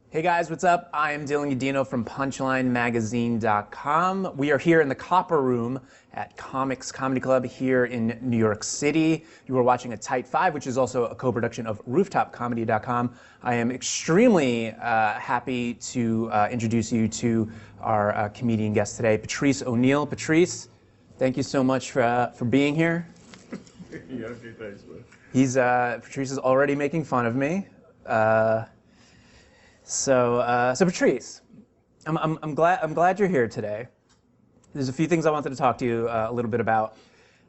Hey guys, what's up? I am Dylan Udino from PunchlineMagazine.com. We are here in the Copper Room at Comics Comedy Club here in New York City. You are watching a Tight Five, which is also a co-production of RooftopComedy.com. I am extremely happy to introduce you to our comedian guest today, Patrice O'Neill. Patrice, thank you so much for being here. Yeah, okay, thanks, man. Patrice is already making fun of me. So Patrice, I'm glad you're here today. There's a few things I wanted to talk to you a little bit about.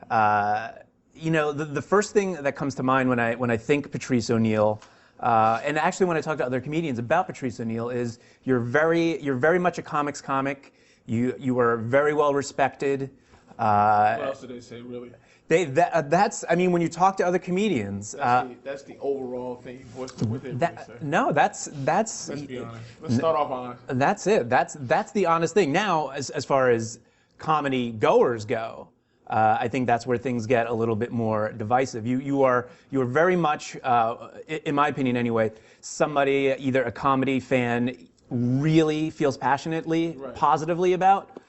The first thing that comes to mind when I think Patrice O'Neill, and actually when I talk to other comedians about Patrice O'Neill, is you're very much a comics comic. You are very well respected. What else did they say, really? That's when you talk to other comedians. That's the overall thing. What they really say? No, that's. Let's be honest. Let's start off honest. That's it. That's the honest thing. Now, as far as comedy goers go, I think that's where things get a little bit more divisive. You are very much, in my opinion anyway, somebody, either a comedy fan really feels passionately, positively about,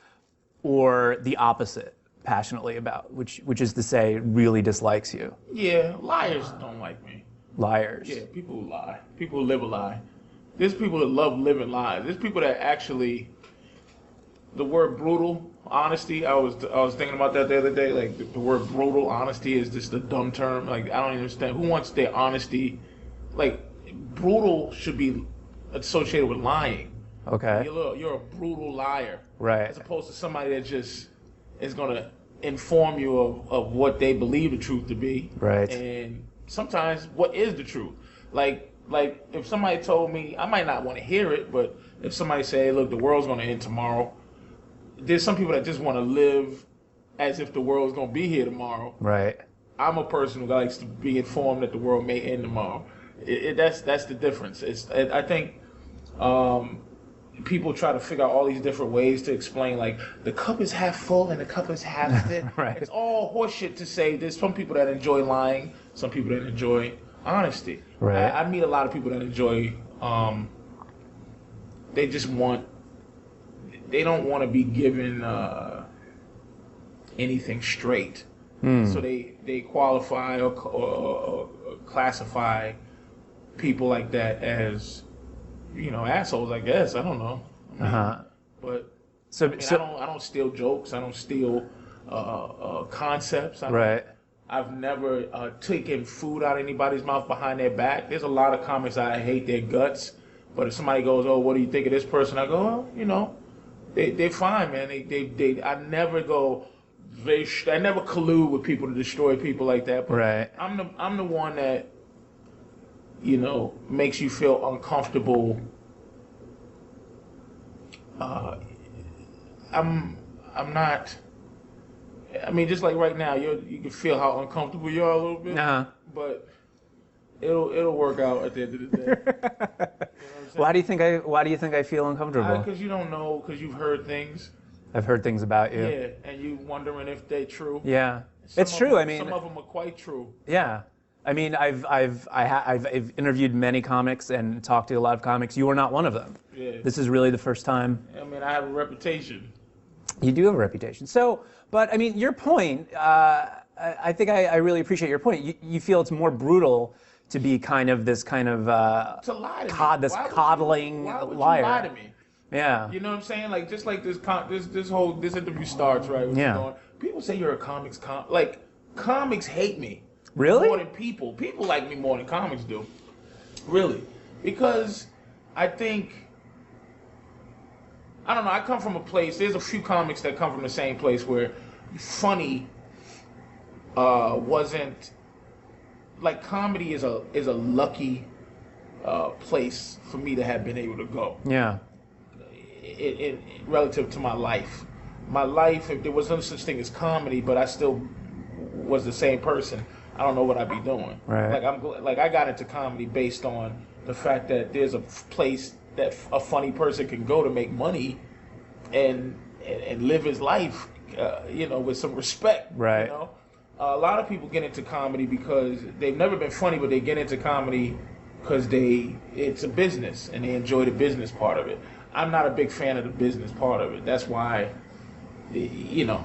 or the opposite. Passionately about, which is to say, really dislikes you. Yeah, liars don't like me. Liars. Yeah, people who lie. People who live a lie. There's people that love living lies. There's people that actually, the word brutal, honesty, I was thinking about that the other day, like the word brutal, honesty is just a dumb term. Like, I don't even understand. Who wants their honesty? Like, brutal should be associated with lying. Okay. You're a brutal liar. Right. As opposed to somebody that just is going to inform you of what they believe the truth to be. Right. And sometimes what is the truth. Like if somebody told me, I might not want to hear it, but if somebody say, hey, look, the world's going to end tomorrow, there's some people that just want to live as if the world's going to be here tomorrow. Right. I'm a person who likes to be informed that the world may end tomorrow. That's the difference. I think people try to figure out all these different ways to explain, like, the cup is half full and the cup is half empty. Right. It's all horseshit to say. There's some people that enjoy lying, some people that enjoy honesty. Right. I meet a lot of people that enjoy, they don't want to be given anything straight. So they qualify or classify people like that as, assholes, I guess. I don't know. But I don't steal jokes. I don't steal concepts. I've never taken food out of anybody's mouth behind their back. There's a lot of comics I hate their guts. But if somebody goes, oh, what do you think of this person? I go, oh, they're fine, man. I never go. I never collude with people to destroy people like that. But I'm the one that, makes you feel uncomfortable. I'm not. Just like right now, you can feel how uncomfortable you are a little bit. But it'll work out at the end of the day. You know Why do you think I feel uncomfortable? Because you don't know, because you've heard things. I've heard things about you. Yeah, and you wondering if they're true. Yeah, it's true. Some of them are quite true. Yeah. I've interviewed many comics and talked to a lot of comics. You are not one of them. Yeah. This is really the first time. I have a reputation. You do have a reputation. So, but your point, I think I really appreciate your point. You feel it's more brutal to be this coddling liar. Lie to me? Yeah. You know what I'm saying? Like, just like this interview starts, right? People say you're a comics like, comics hate me. Really? More than people. People like me more than comics do. Really. Because I think, I don't know, I come from a place, there's a few comics that come from the same place where funny wasn't, like, comedy is a lucky place for me to have been able to go. Yeah. In relative to my life. My life, if there was no such thing as comedy, but I still was the same person, I don't know what I'd be doing. Right. I got into comedy based on the fact that there's a place that a funny person can go to make money and live his life, with some respect. Right. A lot of people get into comedy because they've never been funny, but they get into comedy because it's a business and they enjoy the business part of it. I'm not a big fan of the business part of it. That's why, you know,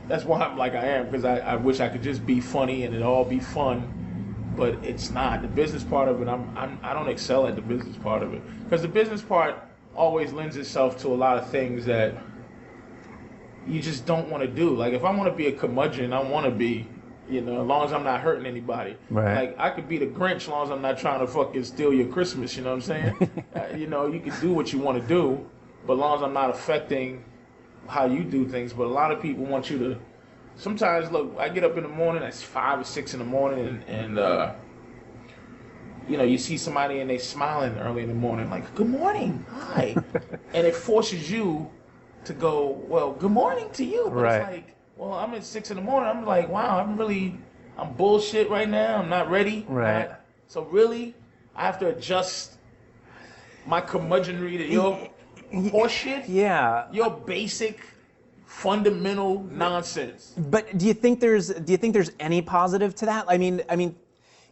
that's why I'm like I am, because I wish I could just be funny and it all be fun, but it's not. The business part of it, I don't excel at the business part of it, because the business part always lends itself to a lot of things that you just don't want to do. Like if I want to be a curmudgeon, I want to be, you know, as long as I'm not hurting anybody. Right. Like I could be the Grinch as long as I'm not trying to fucking steal your Christmas. You know what I'm saying? You know, you can do what you want to do, but as long as I'm not affecting how you do things. But a lot of people want you to. Sometimes, look, I get up in the morning. It's 5 or 6 in the morning, and you know, you see somebody and they smiling early in the morning, like "Good morning, hi," and it forces you to go, "Well, good morning to you." But right. It's like, well, I'm at 6 in the morning. I'm like, wow, I'm bullshit right now. I'm not ready. Right. So really, I have to adjust my curmudgeonry to your horseshit. Yeah. Your basic, fundamental nonsense. But do you think there's any positive to that? I mean,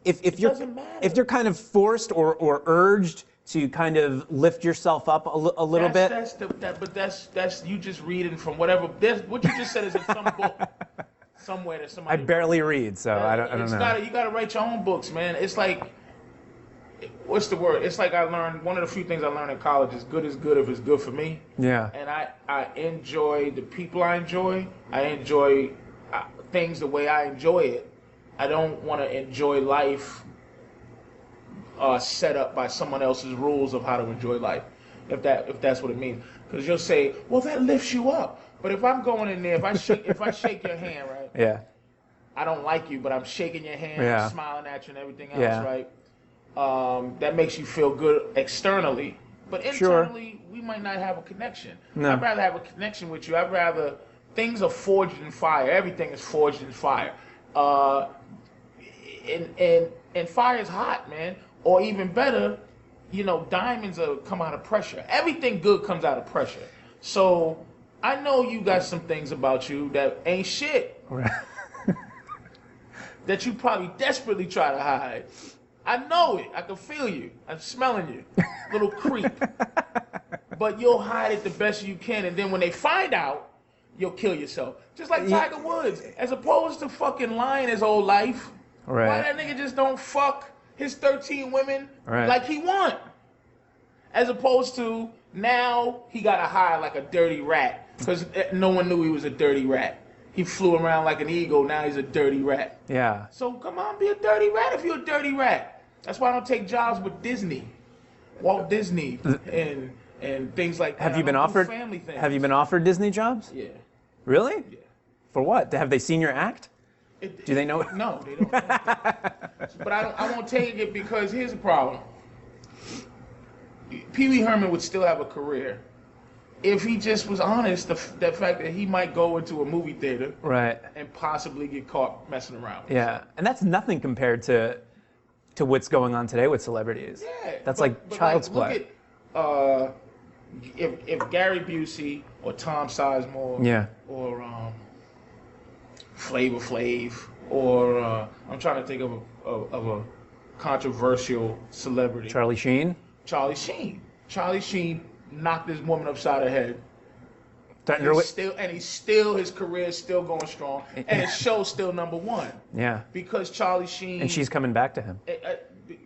if you're kind of forced or urged to kind of lift yourself up a little bit. That's you just reading from whatever. What you just said is in some book somewhere that somebody. I barely read, so I don't know. You gotta write your own books, man. It's like, what's the word? It's like I learned, one of the few things I learned in college is good if it's good for me. Yeah. And I enjoy the people I enjoy. I enjoy things the way I enjoy it. I don't want to enjoy life set up by someone else's rules of how to enjoy life, if that's what it means. Because you'll say, well, that lifts you up. But if I'm going in there, if I shake your hand, right? Yeah. I don't like you, but I'm shaking your hand, yeah. I'm smiling at you and everything else, yeah. right? That makes you feel good externally. But internally, we might not have a connection. No. I'd rather have a connection with you. I'd rather, things are forged in fire. Everything is forged in fire. And fire is hot, man. Or even better, you know, diamonds come out of pressure. Everything good comes out of pressure. So I know you got some things about you that ain't shit. Right. That you probably desperately try to hide. I know it. I can feel you. I'm smelling you. Little creep. But you'll hide it the best you can. And then when they find out, you'll kill yourself. Just like Tiger Woods. As opposed to fucking lying his whole life. Right. Why that nigga just don't fuck his 13 women right. like he want? As opposed to now he got to hide like a dirty rat. Because no one knew he was a dirty rat. He flew around like an eagle. Now he's a dirty rat. Yeah. So come on, be a dirty rat if you're a dirty rat. That's why I don't take jobs with Disney, Walt Disney, and things like that. Have you been offered? Family things. Have you been offered Disney jobs? Yeah. Really? Yeah. For what? Have they seen your act? Do they know? No, they don't. But I won't take it because here's the problem. Pee Wee Herman would still have a career if he just was honest, the fact that he might go into a movie theater right. and possibly get caught messing around. Yeah, and that's nothing compared to what's going on today with celebrities. Yeah, that's like child's play. Look at if Gary Busey or Tom Sizemore, yeah. or Flavor Flav, or I'm trying to think of a controversial celebrity. Charlie Sheen. Charlie Sheen knocked this woman upside her head. His career is still going strong, and his show's still #1. Yeah. Because Charlie Sheen. And she's coming back to him.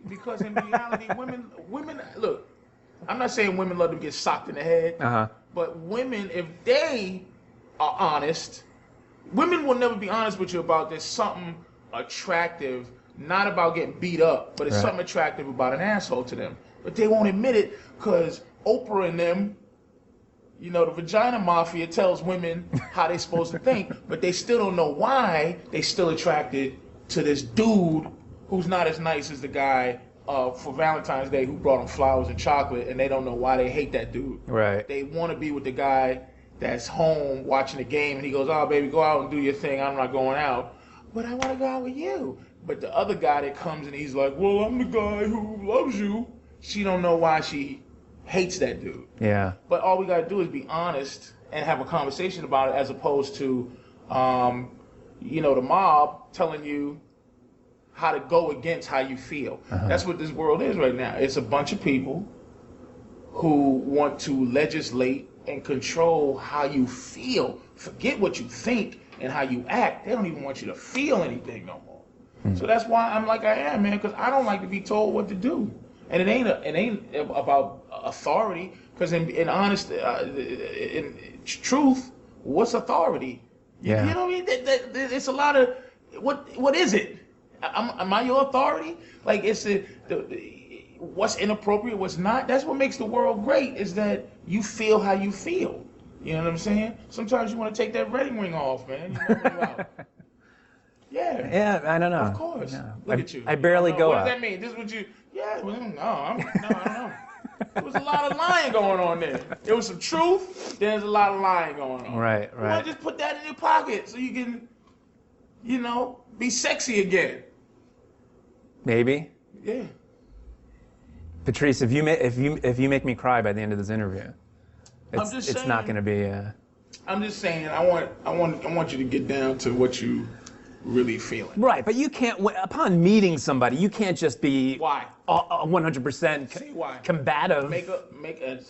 Because in reality, women look. I'm not saying women love to get socked in the head, but women, if they are honest, women will never be honest with you about there's something attractive, not about getting beat up, but it's something attractive about an asshole to them. But they won't admit it because Oprah and them, you know, the vagina mafia tells women how they're supposed to think, but they still don't know why they still attracted to this dude who's not as nice as the guy for Valentine's Day who brought them flowers and chocolate, and they don't know why they hate that dude. Right. They want to be with the guy that's home watching the game, and he goes, "Oh, baby, go out and do your thing. I'm not going out, but I want to go out with you." But the other guy that comes and he's like, "Well, I'm the guy who loves you." She don't know why she hates that dude. Yeah. But all we gotta do is be honest and have a conversation about it, as opposed to, you know, the mob telling you how to go against how you feel. That's what this world is right now. It's a bunch of people who want to legislate and control how you feel. Forget what you think and how you act. They don't even want you to feel anything no more. So that's why I'm like I am, man, because I don't like to be told what to do. And it ain't about authority, because in honest, in truth, what's authority? You know what I mean? It's a lot of, what is it? Am I your authority? Like, it's what's inappropriate, what's not. That's what makes the world great, is that you feel how you feel. You know what I'm saying? Sometimes you want to take that wedding ring off, man. You know, when you're out. Yeah, I don't know. Of course. Yeah. Look at you. I barely go out. What does that mean? This is what you... Yeah, well, no, I don't know. There was a lot of lying going on there. There was some truth, there's a lot of lying going on. Right. You want to just put that in your pocket so you can, you know, be sexy again. Maybe. Yeah. Patrice, if you make me cry by the end of this interview, it's not going to be... I'm just saying, I want you to get down to what you really feeling. Right, but you can't, upon meeting somebody, you can't just be... Why? 100% combative.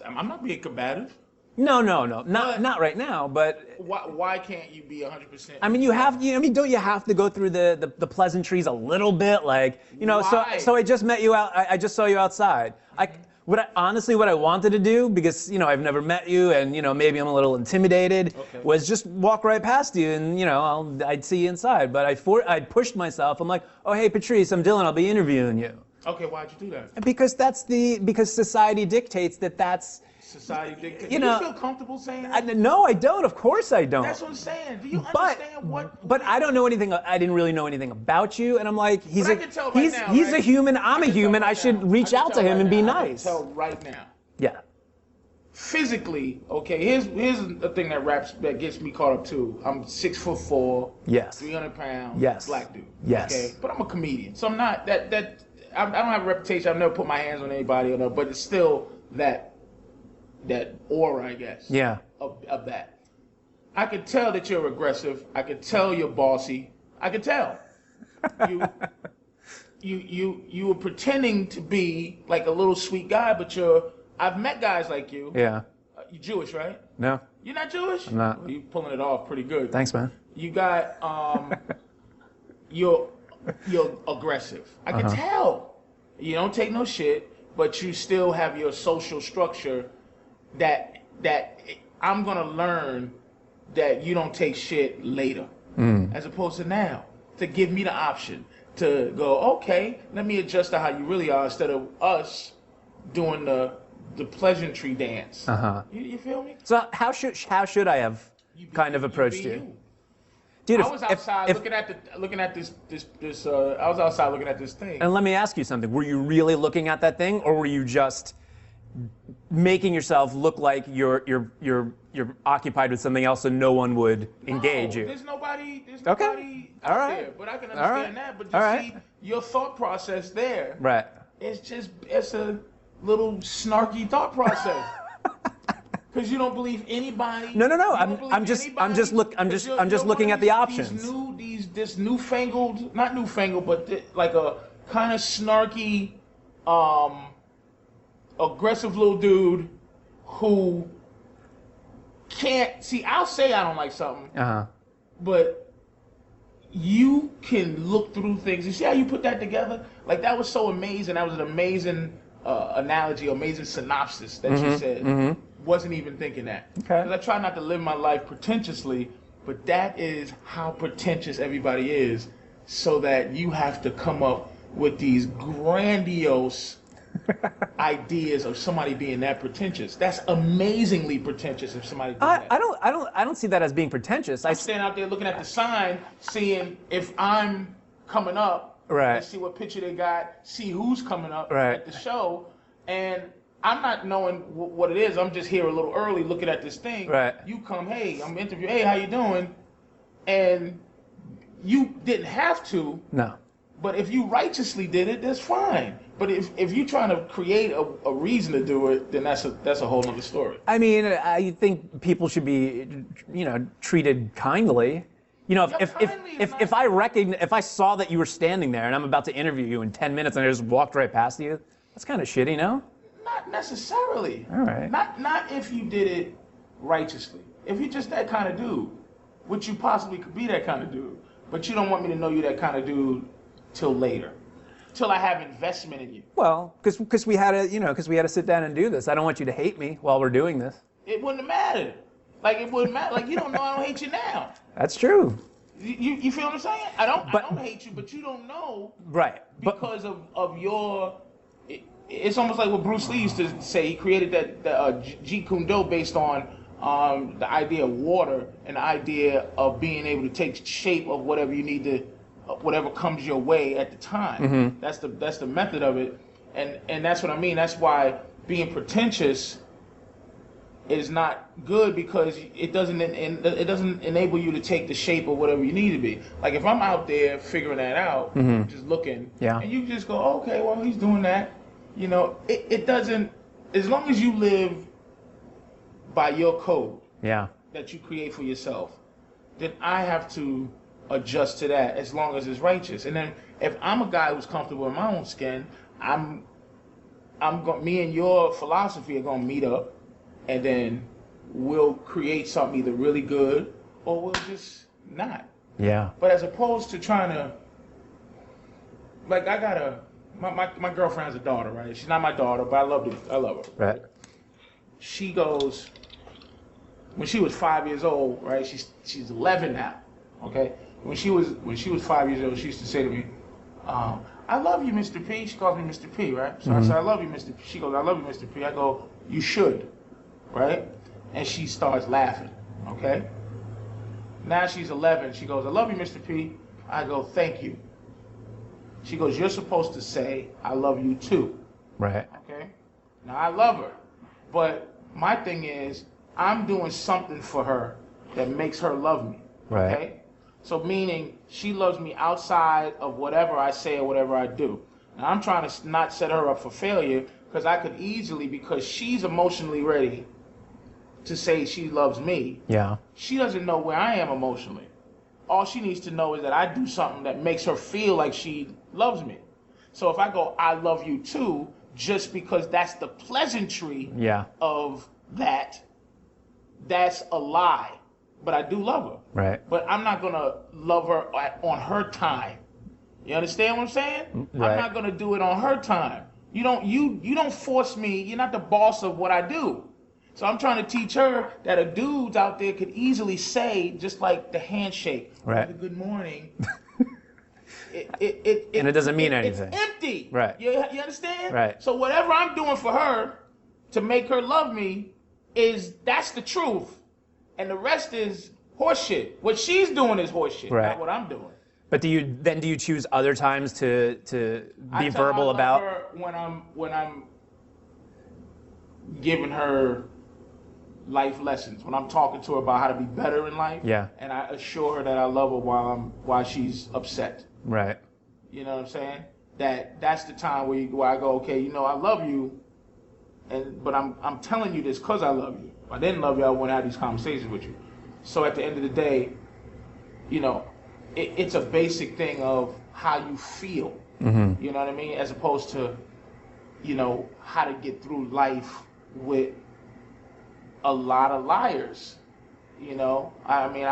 I'm not being combative. No, not right now, but... Why can't you be 100%? I mean, don't you have to go through the pleasantries a little bit? Like, you know, Why? so I just met you out, I just saw you outside. Honestly, what I wanted to do, because, you know, I've never met you and, you know, maybe I'm a little intimidated, was just walk right past you and, you know, I'd see you inside. But I pushed myself. I'm like, oh, hey, Patrice, I'm Dylan. I'll be interviewing you. Okay, why'd you do that? Because because society dictates that's... Society dictates. You Do know, you feel comfortable saying that? No, I don't. Of course I don't. That's what I'm saying. Do you understand what... But I don't know anything. I didn't really know anything about you, and I'm like, he's a human. I'm a human. I should reach out to him and be nice. I can tell right now. Yeah. Physically, okay. Here's the thing that gets me caught up too. I'm 6'4". Yes. 300 pounds. Yes. Black dude. Yes. Okay. But I'm a comedian, so I'm not that. I don't have a reputation. I've never put my hands on anybody or no. But it's still that aura, I guess. Yeah. Of that. I could tell that you're aggressive. I could tell you're bossy. I could tell. You were pretending to be like a little sweet guy, but I've met guys like you. Yeah. You're Jewish, right? No. You're not Jewish? I'm not. Well, you're pulling it off pretty good. Thanks, man. You got you're aggressive. I can tell. You don't take no shit, but you still have your social structure that I'm gonna learn that you don't take shit later, as opposed to now, to give me the option to go, okay, let me adjust to how you really are, instead of us doing the pleasantry dance. You feel me? So how should I have kind of approached you? Dude, I was outside looking at this. I was outside looking at this thing. And let me ask you something. Were you really looking at that thing, or were you just making yourself look like you're occupied with something else, so no one would engage you? There's nobody Okay. out there. But I can understand that. But you see, your thought process there. Right. It's a little snarky thought process. Because you don't believe anybody. No. I'm just looking at the options. This newfangled, not newfangled, but like a kind of snarky, aggressive little dude who can't see. I'll say I don't like something, but you can look through things. You see how you put that together? Like, that was so amazing. That was an amazing analogy, amazing synopsis that you said. Wasn't even thinking that. Because I try not to live my life pretentiously, but that is how pretentious everybody is, so that you have to come up with these grandiose ideas of somebody being that pretentious. That's amazingly pretentious if somebody did that. I don't see that as being pretentious. I'm standing out there looking at the sign, seeing if I'm coming up, right, and see what picture they got, see who's coming up right at the show, and I'm not knowing what it is. I'm just here a little early looking at this thing. Right. You come, hey, I'm interviewing, hey, how you doing? And you didn't have to. No. But if you righteously did it, that's fine. But if you're trying to create a reason to do it, then that's a whole other story. I mean, I think people should be, treated kindly. You know, Kindly is if if I saw that you were standing there and I'm about to interview you in 10 minutes and I just walked right past you, that's kind of shitty, no? Not necessarily. All right. Not if you did it righteously. If you're just that kind of dude, which you possibly could be that kind of dude, but you don't want me to know you that kind of dude till later, till I have investment in you. Well, because we had to sit down and do this. I don't want you to hate me while we're doing this. It wouldn't have mattered. Like it wouldn't matter. Like you don't know I don't hate you now. That's true. You feel what I'm saying? I don't hate you, but you don't know. Right. Because of your. It's almost like what Bruce Lee used to say. He created that Jeet Kune Do based on the idea of water and the idea of being able to take shape of whatever you need to, whatever comes your way at the time. Mm-hmm. That's the method of it, and that's what I mean. That's why being pretentious is not good, because it doesn't enable you to take the shape of whatever you need to be. Like if I'm out there figuring that out, Mm-hmm. just looking, Yeah. and you just go, okay, well he's doing that. You know, it doesn't, as long as you live by your code Yeah. that you create for yourself, then I have to adjust to that as long as it's righteous. And then if I'm a guy who's comfortable in my own skin, me and your philosophy are gonna meet up, and then we'll create something either really good or we'll just not. Yeah. But as opposed to trying to, like, my girlfriend has a daughter, right? She's not my daughter, but I love her. Right. She goes, when she was 5 years old, right? She's 11 now, okay? When she was 5 years old, she used to say to me, I love you, Mr. P. She calls me Mr. P, right? So I said, I love you, Mr. P. She goes, I love you, Mr. P. I go, you should, right? And she starts laughing, okay? Now she's 11. She goes, I love you, Mr. P. I go, thank you. She goes, you're supposed to say, I love you too. Right. Okay? Now, I love her. But my thing is, I'm doing something for her that makes her love me. Right. Okay? So meaning, she loves me outside of whatever I say or whatever I do. Now, I'm trying to not set her up for failure, because I could easily, because she's emotionally ready to say she loves me. Yeah. She doesn't know where I am emotionally. All she needs to know is that I do something that makes her feel like she loves me. So if I go, I love you too, just because that's the pleasantry of that, that's a lie. But I do love her. Right. But I'm not gonna love her on her time. You understand what I'm saying? Right. I'm not gonna do it on her time. You don't force me. You're not the boss of what I do. So I'm trying to teach her that a dude out there could easily say, just like the handshake, right, good morning. And it doesn't mean anything. It's empty. Right. You understand? Right. So whatever I'm doing for her to make her love me, that's the truth. And the rest is horseshit. What she's doing is horseshit, right, not what I'm doing. But do you choose other times to be verbal about her when I'm giving her life lessons, when I'm talking to her about how to be better in life, yeah, and I assure her that I love her while she's upset. Right. You know what I'm saying? That's the time where I go, okay, you know, I love you, but I'm telling you this because I love you. If I didn't love you, I wouldn't have these conversations with you. So at the end of the day, you know, it's a basic thing of how you feel. Mm-hmm. You know what I mean? As opposed to, you know, how to get through life with a lot of liars. You know, I mean,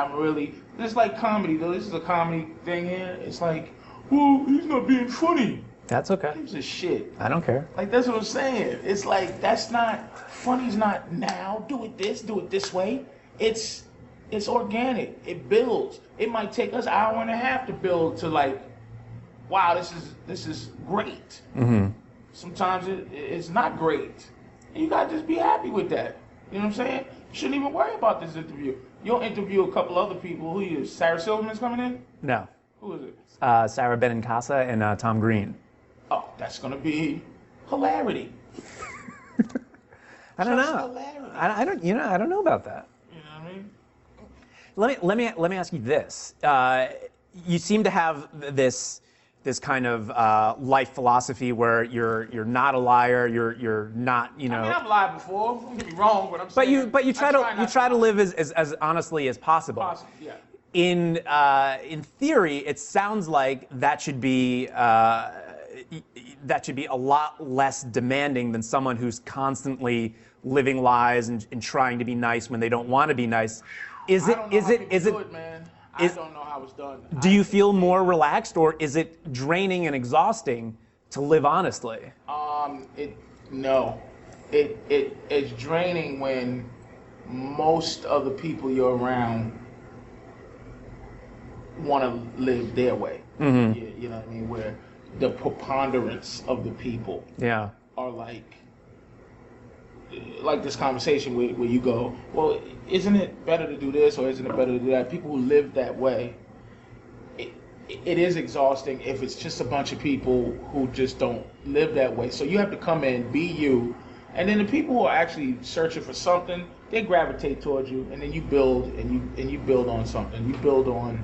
this is like comedy though. This is a comedy thing here. It's like, well, he's not being funny. That's okay. Who gives a shit? I don't care. Like, that's what I'm saying. It's like, funny's not now, do it this way. It's organic. It builds. It might take us an hour and a half to build to like, wow, this is great. Mm-hmm. Sometimes it's not great. And you gotta just be happy with that. You know what I'm saying? You shouldn't even worry about this interview. You'll interview a couple other people. Who are you? Sarah Silverman's coming in? No. Who is it? Sarah Benincasa and Tom Green. Oh, that's gonna be hilarity. I don't know. Hilarity. I don't. You know, I don't know about that. You know what I mean? Let me ask you this. You seem to have this kind of life philosophy where you're not a liar. You're not. You know. I mean, I've lied before. Don't get me wrong, but I'm saying. But you try to live as honestly as possible. Yeah. in theory, it sounds like that should be a lot less demanding than someone who's constantly living lies and trying to be nice when they don't want to be nice. Is it? Man. I don't know how it's done. Do you feel more relaxed, or is it draining and exhausting to live honestly? It's draining when most of the people you're around want to live their way. Mm-hmm. You know what I mean? Where the preponderance of the people are like this conversation where you go, well, isn't it better to do this or isn't it better to do that? People who live that way, it is exhausting if it's just a bunch of people who just don't live that way. So you have to come in, be you, and then the people who are actually searching for something, they gravitate towards you, and then you build and you build on something. You build on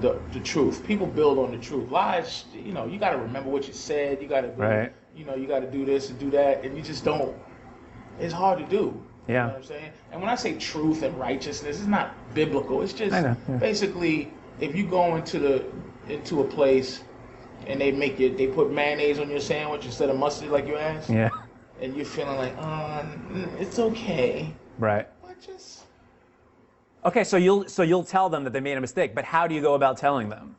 the truth. People build on the truth. Lies, you got to remember what you said. You got to, you got to do this and do that, and you just don't. It's hard to do. Yeah. You know what I'm saying? And when I say truth and righteousness, it's not biblical. It's just basically if you go into a place and they put mayonnaise on your sandwich instead of mustard like you asked. Yeah. And you're feeling like, it's okay. Right. But just. Okay, so you'll tell them that they made a mistake, but how do you go about telling them?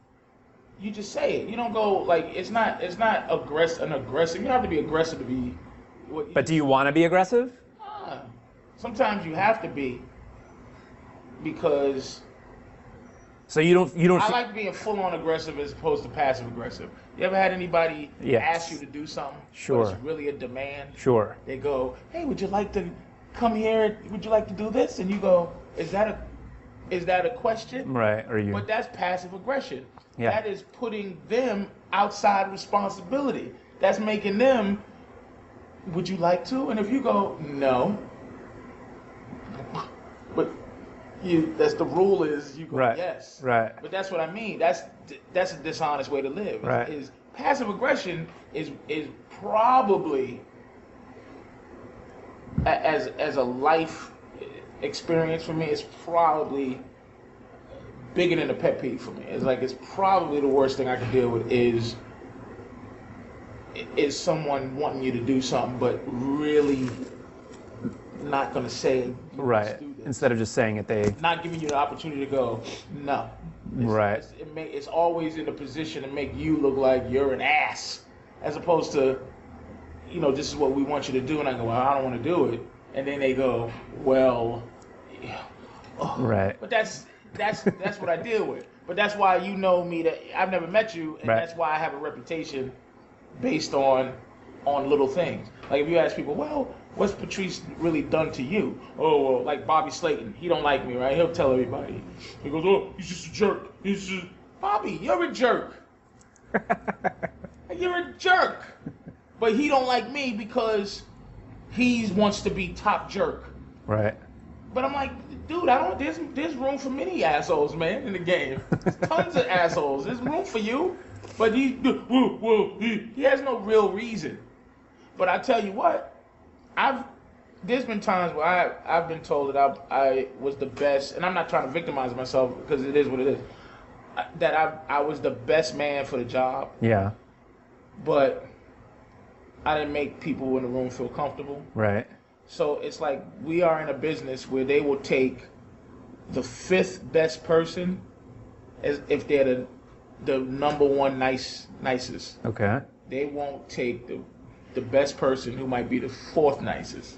You just say it. You don't go like it's not aggressive. You don't have to be aggressive to be. But do you want to be aggressive? Sometimes you have to be, because. So you don't. I like being full on aggressive as opposed to passive aggressive. You ever had anybody ask you to do something? Sure. But it's really a demand. Sure. They go, hey, would you like to come here? Would you like to do this? And you go, is that a question? Right. Or you. But that's passive aggression. Yeah. That is putting them outside responsibility. That's making them, would you like to? And if you go, no. But that's the rule is you go, yes. Right. But that's what I mean. That's a dishonest way to live. Right. Is passive aggression is probably as a life experience for me, it's probably bigger than a pet peeve for me. It's probably the worst thing I can deal with is someone wanting you to do something but really not going to say right. Instead of just saying it, they not giving you the opportunity to go no. It's always in a position to make you look like you're an ass, as opposed to, this is what we want you to do, and I go, well, I don't want to do it, and then they go, well, right. But that's what I deal with. But that's why you know me, that I've never met you, and that's why I have a reputation based on little things. Like if you ask people, well, what's Patrice really done to you? Oh, well, like Bobby Slayton, he don't like me, right? He'll tell everybody. He goes, oh, he's just a jerk. Bobby, you're a jerk. You're a jerk. But he don't like me because he wants to be top jerk. Right. But I'm like, dude, there's room for many assholes, man, in the game. There's tons of assholes. There's room for you. But he has no real reason. But I tell you what, there's been times where I've been told that I was the best, and I'm not trying to victimize myself because it is what it is, that I was the best man for the job. Yeah. But I didn't make people in the room feel comfortable. Right. So it's like we are in a business where they will take the fifth best person as if they're the number one nicest. Okay. They won't take the best person who might be the fourth nicest,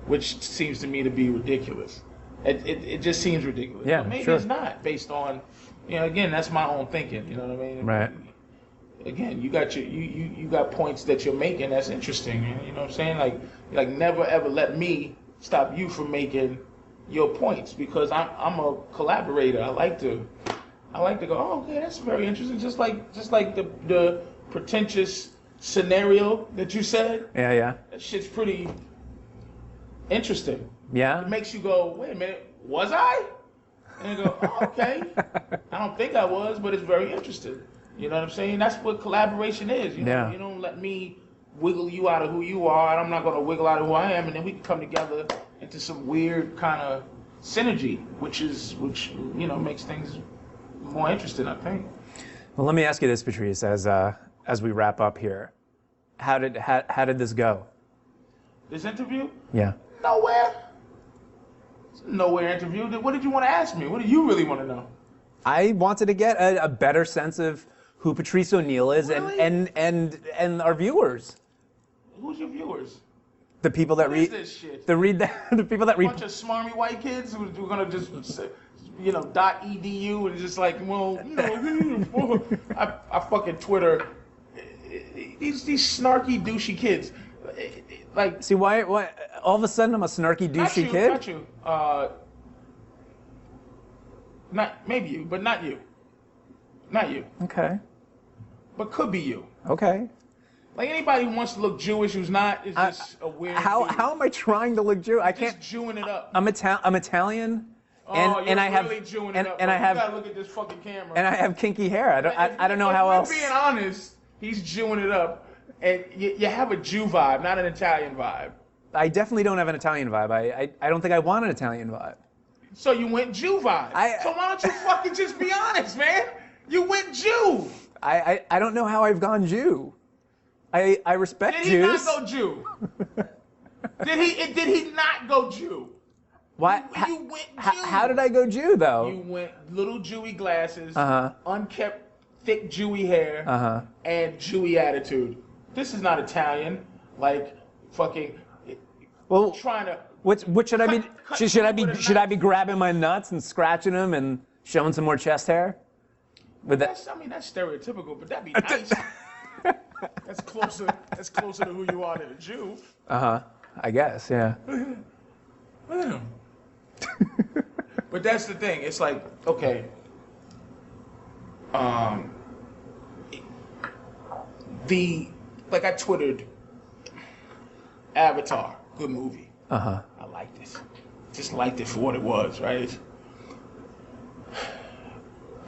which seems to me to be ridiculous. It just seems ridiculous. Yeah, but maybe sure. it's not based on, again, that's my own thinking. You know what I mean? Right. Again, you got you got points that you're making that's interesting. You know what I'm saying? Like never ever let me stop you from making your points, because I'm a collaborator. I like to go, oh, okay, that's very interesting. Just like the pretentious scenario that you said. Yeah. That shit's pretty interesting. Yeah. It makes you go, wait a minute, was I? And you go, oh, okay. I don't think I was, but it's very interesting. You know what I'm saying? That's what collaboration is. You don't let me wiggle you out of who you are, and I'm not going to wiggle out of who I am, and then we can come together into some weird kind of synergy, which makes things more interesting, I think. Well, let me ask you this, Patrice, as we wrap up here. How did this go? This interview? Yeah. Nowhere. It's a nowhere interview. What did you want to ask me? What do you really want to know? I wanted to get a better sense of who Patrice O'Neal is, Really? and our viewers. Who's your viewers? The people that read this shit? the people that A read. bunch of smarmy white kids who are gonna just, .edu and just like, I fucking Twitter. These snarky douchey kids, like. See why all of a sudden I'm a snarky douchey kid? Not you. Not maybe you, but not you. Not you. Okay. But could be you. Okay. Like anybody who wants to look Jewish who's not is just a weird. How am I trying to look Jewish? I can't. Just Jewing it up. I'm Italian. And I have really Jewing and, it up. and I have you gotta look at this fucking camera. and I have kinky hair. I don't know how else. If we're being honest, he's Jewing it up, and you have a Jew vibe, not an Italian vibe. I definitely don't have an Italian vibe. I don't think I want an Italian vibe. So you went Jew vibe. So why don't you fucking just be honest, man? You went Jew. I don't know how I've gone Jew. I respect Did he Jews. not go Jew? Did he not go Jew? Why? You went Jew. How did I go Jew though? You went little Jewy glasses, Uh-huh. unkept, thick Jewy hair, Uh-huh. and Jewy attitude. This is not Italian. Like fucking. Well, Trying to. what should I be? cut Should I through with a be knife. grabbing my nuts and scratching them and showing some more chest hair? With that. That's stereotypical, but that'd be nice. That's closer to who you are than a Jew. I guess, yeah. Yeah. But that's the thing. It's like, okay. I twittered Avatar, good movie. I liked it. Just liked it for what it was, right?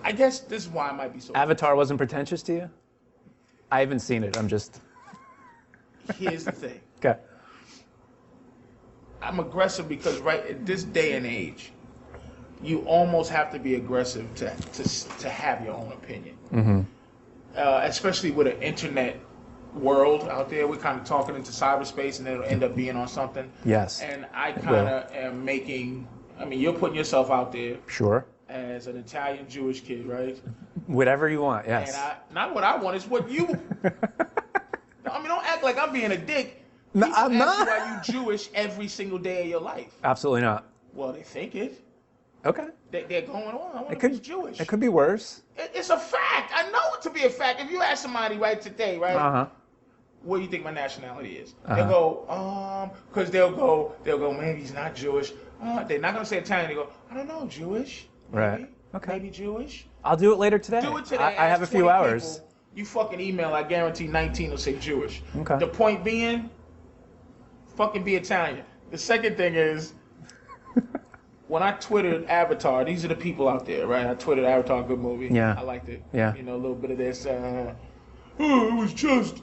I guess this is why I might be so. Avatar wasn't pretentious to you? I haven't seen it. I'm just. Here's the thing. Okay. I'm aggressive because right at this day and age, you almost have to be aggressive to have your own opinion. Mm-hmm. Especially with an internet world out there, we're kind of talking into cyberspace, and it'll end up being on something. Yes. And I kind of am making. I mean, you're putting yourself out there. Sure. As an Italian Jewish kid, right? Whatever you want, yes. And not what I want, it's what you. I mean, don't act like I'm being a dick. No, People I'm ask not. you why you Jewish every single day of your life. Absolutely not. Well, they think it. Okay. They're going on. I wonder It if could. he's Jewish. It could be worse. It's a fact. I know it to be a fact. If you ask somebody right today, right, what do you think my nationality is? They'll go, because they'll go, maybe he's not Jewish. They're not gonna say Italian. They go, I don't know, Jewish. Maybe. Right. Okay. Maybe Jewish. I'll do it later today. Do it today. I have a Ask few 20 hours. people. You fucking email. I guarantee 19 will say Jewish. Okay. The point being, fucking be Italian. The second thing is, when I twittered Avatar, these are the people out there, right? I twittered Avatar, good movie. Yeah. I liked it. Yeah. You know, a little bit of this. It was just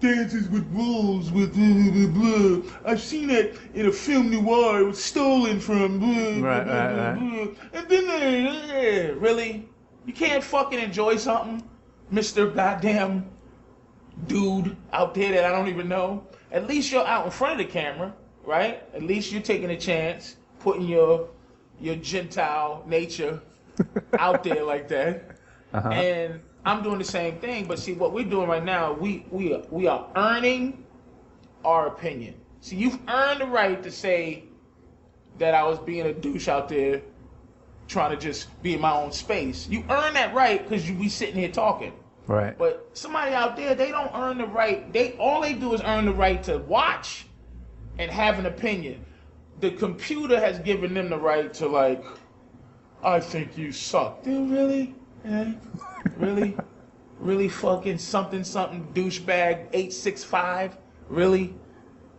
dances with wolves with blah, blah, blah. I've seen it in a film noir. It was stolen from blah, Right, blah, right, blah, right. blah. And then really? You can't fucking enjoy something, Mr. Goddamn dude out there that I don't even know. At least you're out in front of the camera, right? At least you're taking a chance, putting your Gentile nature out there like that. And I'm doing the same thing, but see what we're doing right now, we are earning our opinion. See, you've earned the right to say that I was being a douche out there trying to just be in my own space. You earn that right because you be sitting here talking. Right. But somebody out there, they don't earn the right. All they do is earn the right to watch and have an opinion. The computer has given them the right to like, I think you suck. Dude, really? Eh? Really? Really fucking something douchebag 865? Really?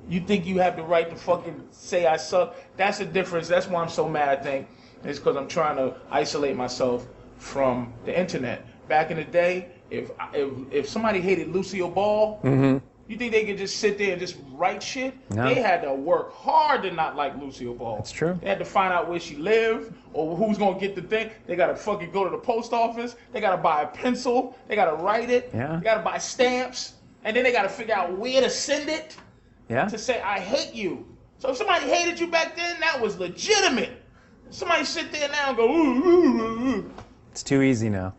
You think you have the right to fucking say I suck? That's the difference. That's why I'm so mad, I think. It's because I'm trying to isolate myself from the internet. Back in the day, if somebody hated Lucille Ball, You think they could just sit there and just write shit? No. They had to work hard to not like Lucille Ball. That's true. They had to find out where she lived or who's gonna get the thing. They gotta fucking go to the post office. They gotta buy a pencil. They gotta write it. Yeah. They gotta buy stamps. And then they gotta figure out where to send it Yeah. to say, I hate you. So if somebody hated you back then, that was legitimate. Somebody sit there now and go, ooh, ooh, ooh, ooh. It's too easy now.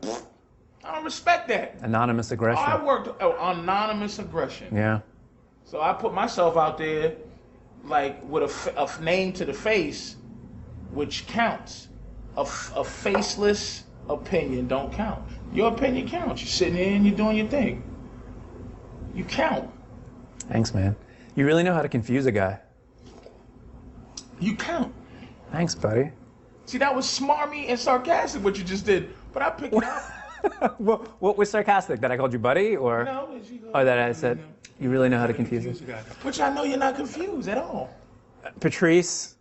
I don't respect that. Anonymous aggression. I worked anonymous aggression. Yeah. So I put myself out there like with a name to the face, which counts. A faceless opinion don't count. Your opinion counts. You're sitting there and you're doing your thing. You count. Thanks, man. You really know how to confuse a guy. You count. Thanks, buddy. See, that was smarmy and sarcastic what you just did, but I picked it up. What was sarcastic? That I called you buddy, or or that I said you really know how to confuse a guy? Which I know you're not confused at all. Patrice,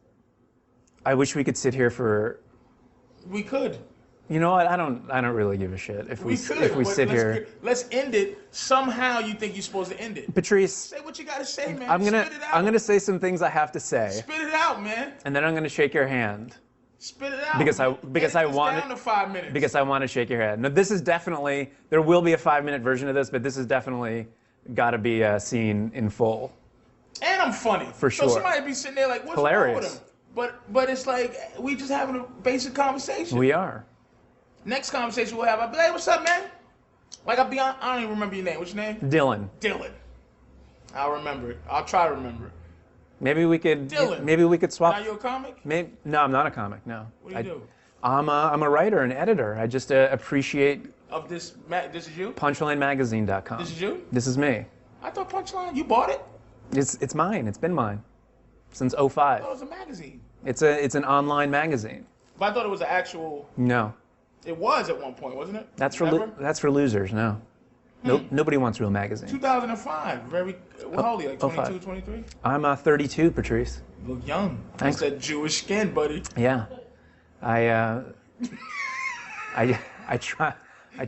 I wish we could sit here for. We could. You know what? I don't really give a shit if we sit here. Let's end it. Somehow you think you're supposed to end it. Patrice, say what you gotta say, man. I'm Spit it out. gonna say some things I have to say. Spit it out, man. And then I'm gonna shake your hand. Spit it out. Because I want down to 5 minutes. Because I want to shake your hand. No, this is definitely, there will be a 5-minute version of this, but this is definitely got to be seen in full. And I'm funny. For sure. So somebody be sitting there like, what's hilarious. wrong with him? But it's like we just having a basic conversation. We are. Next conversation we'll have, I'll be like, hey, what's up, man? Like I don't even remember your name. What's your name? Dylan. Dylan. I'll remember it. I'll try to remember it. Maybe we could. Dylan. Maybe we could swap. Now you a comic? No, I'm not a comic. No. What do you do? I'm a writer and editor. I just appreciate. Of this is you? PunchlineMagazine.com. This is you? This is me. I thought Punchline. You bought it? It's mine. It's been mine since 05. I thought it was a magazine. It's an online magazine. But I thought it was an actual. No. It was at one point, wasn't it? That's for losers. No. Nope. Nobody wants real magazines. 2005. Very. How old are you? Like 22, 23? I'm 32, Patrice. You look young. Thanks. That's that Jewish skin, buddy. Yeah. I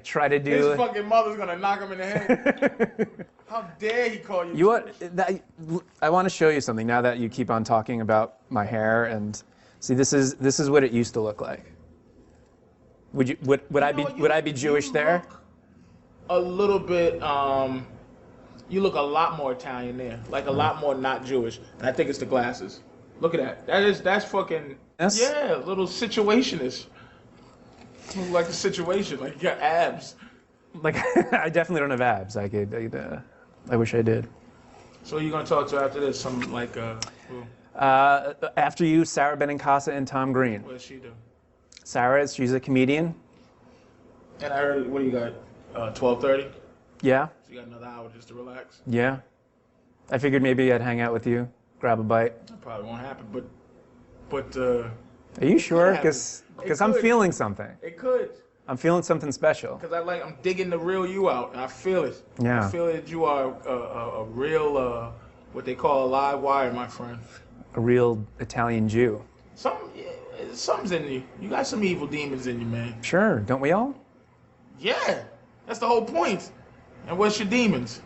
try to do. His fucking mother's gonna knock him in the head. How dare he call you? You what? I want to show you something now that you keep on talking about my hair and see this is what it used to look like. Would I be Jewish there? A little bit. You look a lot more Italian there, like a lot more not Jewish. And I think it's the glasses. Look at that. That's fucking. Yes? Yeah, a little situationist. Look like a situation, like you got abs. Like I definitely don't have abs. I wish I did. So you're gonna talk to after this? Some like who? After you, Sarah Benincasa and Tom Green. What does she do? Sarah, she's a comedian. And I heard, what do you got? 12:30. Yeah. So you got another hour just to relax. Yeah. I figured maybe I'd hang out with you, grab a bite. That probably won't happen, but. Are you sure? Because I'm feeling something. It could. I'm feeling something special. Because I'm digging the real you out, and I feel it. Yeah. I feel that you are a real, what they call a live wire, my friend. A real Italian Jew. Something's in you. You got some evil demons in you, man. Sure, don't we all? Yeah, that's the whole point. And what's your demons?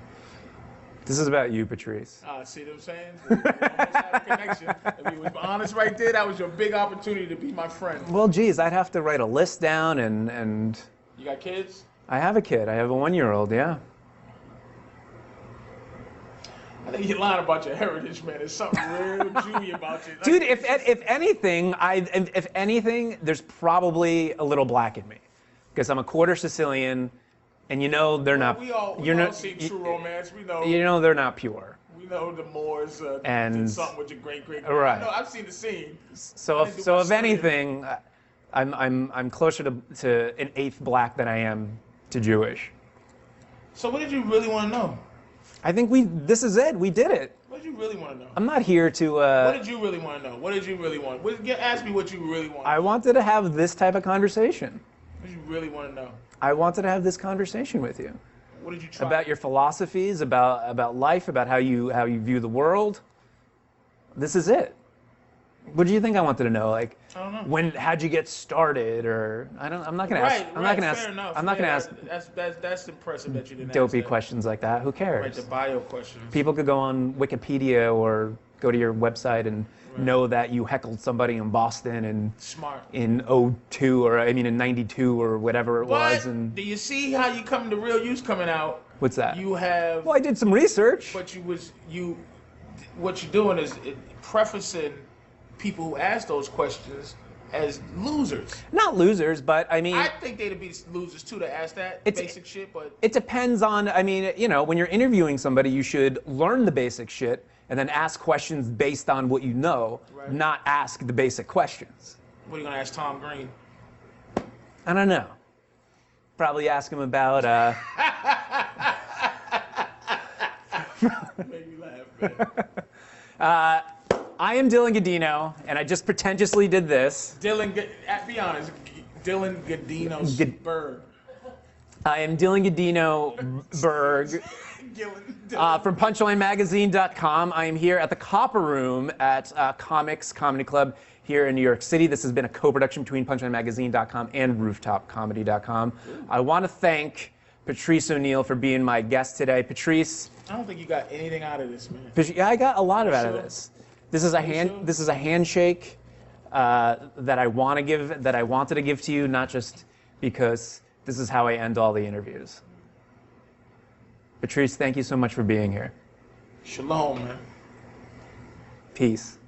This is about you, Patrice. See what I'm saying? We almost had a connection. If you was honest right there, that was your big opportunity to be my friend. Well, geez, I'd have to write a list down and... You got kids? I have a kid. I have a 1-year-old, yeah. I think you're lying about your heritage, man. There's something real Jewy about you. Dude, if anything, there's probably a little black in me. Because I'm a quarter Sicilian, and you know they're not... We all seen True Romance. We know... You know they're not pure. We know the Moors and did something with your great-great... Right. No, I've seen the scene. So if anything, I'm closer to an eighth black than I am to Jewish. So what did you really want to know? I think this is it. We did it. What did you really want to know? I'm not here to... What did you really want to know? What did you really want? Ask me what you really want. I wanted to have this type of conversation. What did you really want to know? I wanted to have this conversation with you. What did you try? About your philosophies, about life, about how you view the world. This is it. What do you think I wanted to know? Like, I don't know. how'd you get started? Or I'm not gonna ask. I'm not gonna ask. Enough. I'm not gonna ask. That's impressive that you didn't Dopey ask that. questions like that. Who cares? Right, the bio questions. People could go on Wikipedia or go to your website and know that you heckled somebody in Boston and Smart. in '02 or in '92 or whatever it was. And do you see how you come to real use coming out? what's that? You have. Well, I did some research. But what you're doing is prefacing people who ask those questions as losers. Not losers, but I mean. I think they'd be losers too to ask that basic shit, but. It depends on, when you're interviewing somebody, you should learn the basic shit and then ask questions based on what you know, not ask the basic questions. What are you going to ask Tom Green? I don't know. Probably ask him about. Made me laugh, man. I am Dylan Godino, and I just pretentiously did this. Be honest, Dylan Godino Berg. I am Dylan Godino Berg from PunchlineMagazine.com. I am here at the Copper Room at Comics Comedy Club here in New York City. This has been a co-production between PunchlineMagazine.com and RooftopComedy.com. I want to thank Patrice O'Neill for being my guest today. Patrice. I don't think you got anything out of this, man. Yeah, I got a lot out of this. This is a handshake that I want to give, that I wanted to give to you, not just because this is how I end all the interviews. Patrice, thank you so much for being here. Shalom, man. Peace.